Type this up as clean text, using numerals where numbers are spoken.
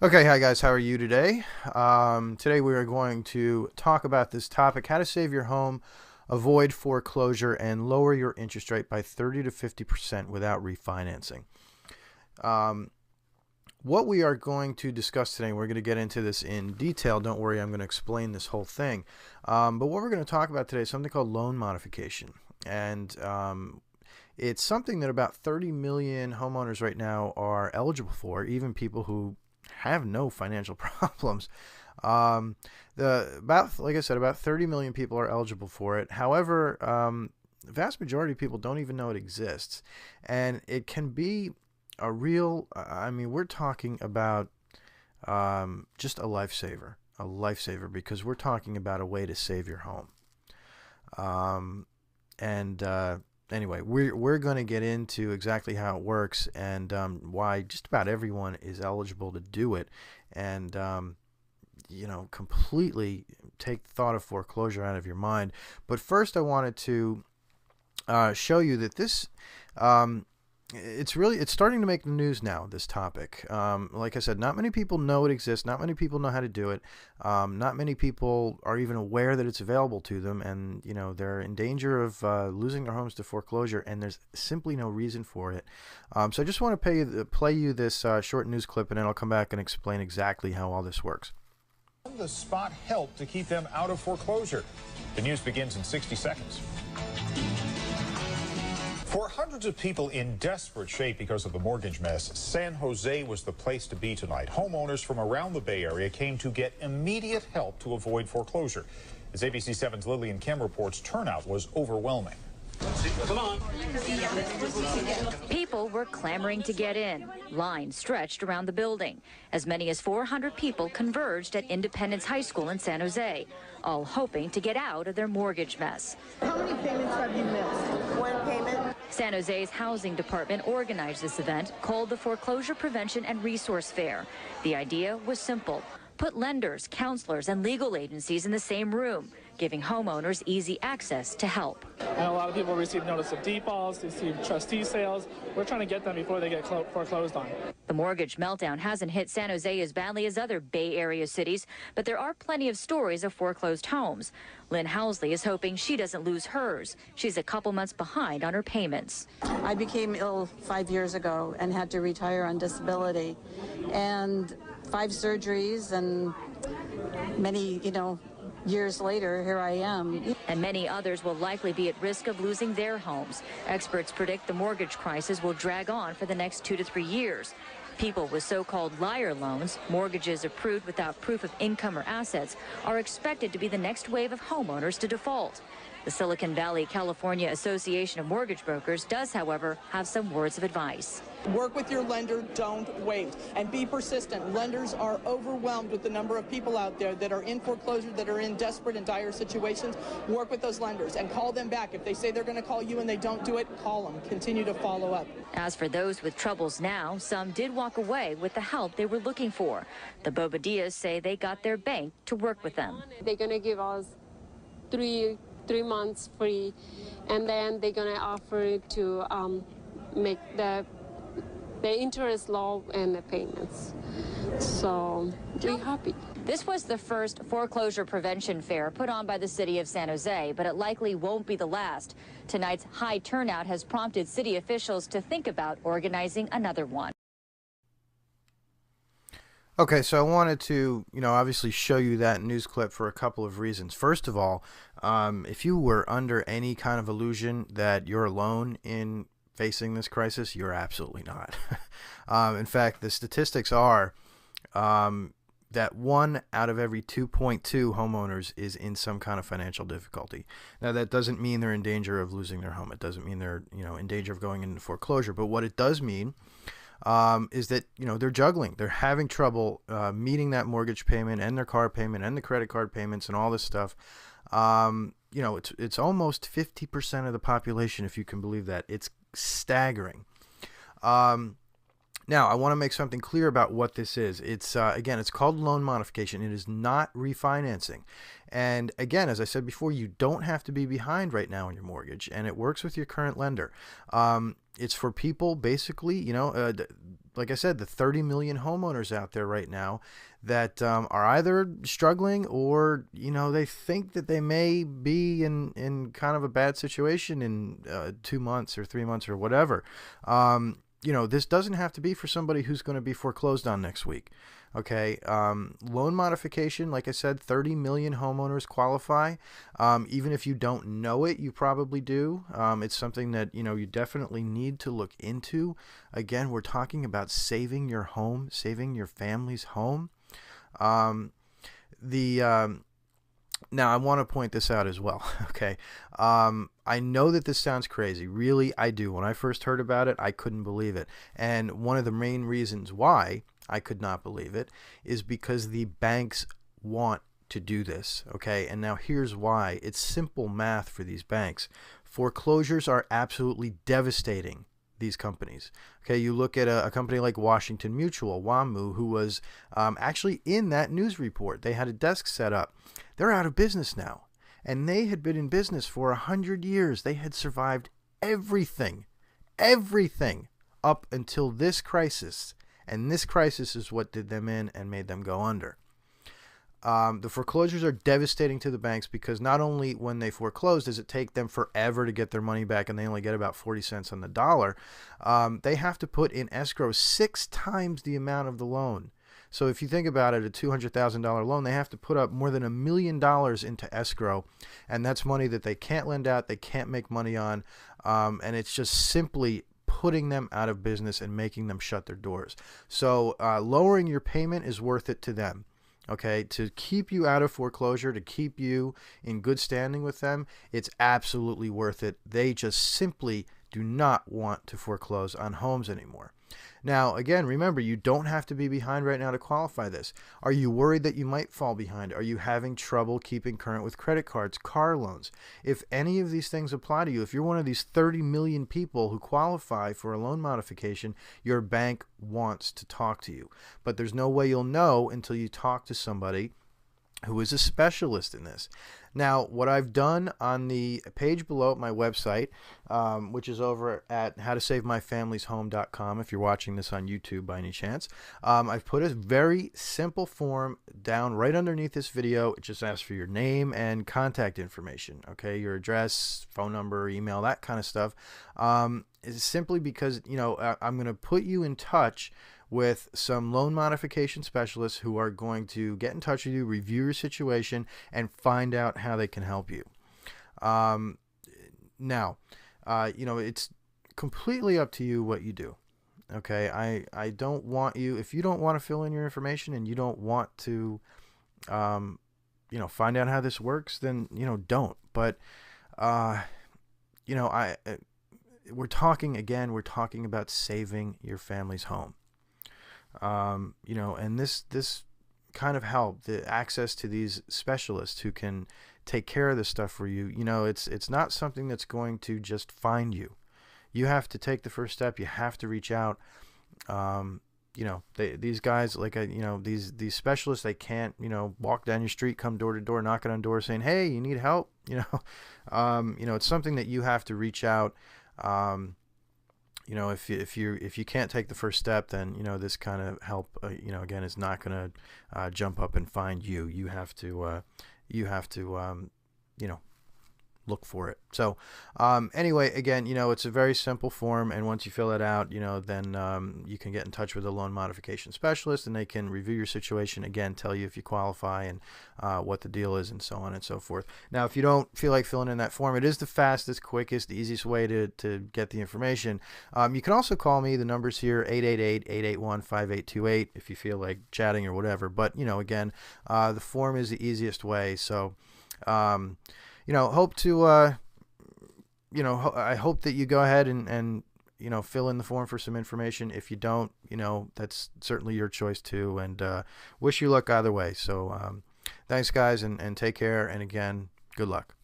Okay, hi guys, how are you today? Today we are going to talk about this topic: how to save your home, avoid foreclosure, and lower your interest rate by 30 to 50% without refinancing. Um, what we are going to discuss today, we're going to get into this in detail. Don't worry, I'm going to explain this whole thing. But what we're going to talk about today is something called loan modification. And it's something that about 30 million homeowners right now are eligible for, even people who have no financial problems. Um, like I said, about 30 million people are eligible for it. However, the vast majority of people don't even know it exists, and it can be a real. I mean, we're talking about just a lifesaver, because we're talking about a way to save your home. And Anyway, we're going to get into exactly how it works and why just about everyone is eligible to do it, and completely take the thought of foreclosure out of your mind. But first, I wanted to show you that this it's starting to make the news now, this topic. Like I said, not many people know it exists. Not many people know how to do it. Not many people are even aware that it's available to them, and they're in danger of losing their homes to foreclosure, and there's simply no reason for it. So I just want to play you this short news clip, and then I'll come back and explain exactly how all this works. The spot help to keep them out of foreclosure. The news begins in 60 seconds. For hundreds of people in desperate shape because of the mortgage mess, San Jose was the place to be tonight. Homeowners from around the Bay Area came to get immediate help to avoid foreclosure. As ABC 7's Lillian Kim reports, turnout was overwhelming. Come on. People were clamoring to get in. Lines stretched around the building. As many as 400 people converged at Independence High School in San Jose, all hoping to get out of their mortgage mess. How many payments have you missed? One payment. San Jose's housing department organized this event called the Foreclosure Prevention and Resource Fair. The idea was simple: put lenders, counselors, and legal agencies in the same room, giving homeowners easy access to help. And a lot of people receive notice of defaults, receive trustee sales. We're trying to get them before they get foreclosed on. The mortgage meltdown hasn't hit San Jose as badly as other Bay Area cities, but there are plenty of stories of foreclosed homes. Lynn Housley is hoping she doesn't lose hers. She's a couple months behind on her payments. I became ill 5 years ago and had to retire on disability. And 5 surgeries and many, years later, here I am. And many others will likely be at risk of losing their homes. Experts predict the mortgage crisis will drag on for the next 2 to 3 years. People with so-called liar loans, mortgages approved without proof of income or assets, are expected to be the next wave of homeowners to default. The Silicon Valley, California Association of Mortgage Brokers does, however, have some words of advice. Work with your lender, don't wait, and be persistent. Lenders are overwhelmed with the number of people out there that are in foreclosure, that are in desperate and dire situations. Work with those lenders and call them back. If they say they're going to call you and they don't do it, call them. Continue to follow up. As for those with troubles now, some did walk away with the help they were looking for. The Bobadillas say they got their bank to work with them. They're going to give us three months free, and then they're going to offer to make the interest low and the payments. So we're happy. This was the first foreclosure prevention fair put on by the city of San Jose, but it likely won't be the last. Tonight's high turnout has prompted city officials to think about organizing another one. Okay, so I wanted to, obviously show you that news clip for a couple of reasons. First of all, if you were under any kind of illusion that you're alone in facing this crisis, you're absolutely not. In fact, the statistics are that 1 out of every 2.2 homeowners is in some kind of financial difficulty. Now, that doesn't mean they're in danger of losing their home. It doesn't mean they're in danger of going into foreclosure. But what it does mean is that they're juggling. They're having trouble meeting that mortgage payment and their car payment and the credit card payments and all this stuff. It's almost 50% of the population, if you can believe that. It's staggering. Now, I want to make something clear about what this is. It's again, it's called loan modification. It is not refinancing. And again, as I said before, you don't have to be behind right now on your mortgage, and it works with your current lender. It's for people, basically, like I said, the 30 million homeowners out there right now that are either struggling or, they think that they may be in kind of a bad situation in 2 months or 3 months or whatever. This doesn't have to be for somebody who's going to be foreclosed on next week. Okay. Loan modification, like I said, 30 million homeowners qualify. Even if you don't know it, you probably do. It's something that, you definitely need to look into. Again, we're talking about saving your home, saving your family's home. Now, I want to point this out as well, okay? I know that this sounds crazy. Really, I do. When I first heard about it, I couldn't believe it. And one of the main reasons why I could not believe it is because the banks want to do this, okay? And now here's why. It's simple math for these banks. Foreclosures are absolutely devastating these companies. Okay, you look at a company like Washington Mutual, WAMU, who was actually in that news report. They had a desk set up. They're out of business now. And they had been in business for 100 years. They had survived everything up until this crisis. And this crisis is what did them in and made them go under. The foreclosures are devastating to the banks because not only when they foreclose does it take them forever to get their money back and they only get about 40 cents on the dollar, they have to put in escrow 6 times the amount of the loan. So if you think about it, a $200,000 loan, they have to put up more than $1 million into escrow, and that's money that they can't lend out, they can't make money on, and it's just simply putting them out of business and making them shut their doors. So lowering your payment is worth it to them. Okay, to keep you out of foreclosure, to keep you in good standing with them, it's absolutely worth it. They just simply do not want to foreclose on homes anymore. Now, again, remember, you don't have to be behind right now to qualify this. Are you worried that you might fall behind? Are you having trouble keeping current with credit cards, car loans? If any of these things apply to you, if you're one of these 30 million people who qualify for a loan modification, your bank wants to talk to you. But there's no way you'll know until you talk to somebody who is a specialist in this. Now, what I've done on the page below at my website, which is over at howtosavemyfamilyshome.com, if you're watching this on YouTube by any chance, I've put a very simple form down right underneath this video. It just asks for your name and contact information, okay, your address, phone number, email, that kind of stuff. It's simply because, I'm going to put you in touch with some loan modification specialists who are going to get in touch with you, review your situation, and find out how they can help you. Now, it's completely up to you what you do. Okay, I don't want you, if you don't want to fill in your information and you don't want to, find out how this works, then, don't. But, we're talking about saving your family's home. And this kind of help, the access to these specialists who can take care of this stuff for you, it's not something that's going to just find you. You have to take the first step. You have to reach out. These guys, like, these specialists, they can't, walk down your street, come door to door, knocking on doors saying, hey, you need help. It's something that you have to reach out. If you can't take the first step, then, this kind of help, again, is not going to jump up and find you. You have to look for it. So anyway, again, it's a very simple form, and once you fill it out, then you can get in touch with a loan modification specialist, and they can review your situation, again, tell you if you qualify and what the deal is, and so on and so forth. Now, if you don't feel like filling in that form, it is the fastest, quickest, easiest way to get the information. You can also call me. The number's here, 888-881-5828, if you feel like chatting or whatever. But, again, the form is the easiest way. So, hope to, I hope that you go ahead and fill in the form for some information. If you don't, that's certainly your choice too, and wish you luck either way. So thanks, guys, and take care. And again, good luck.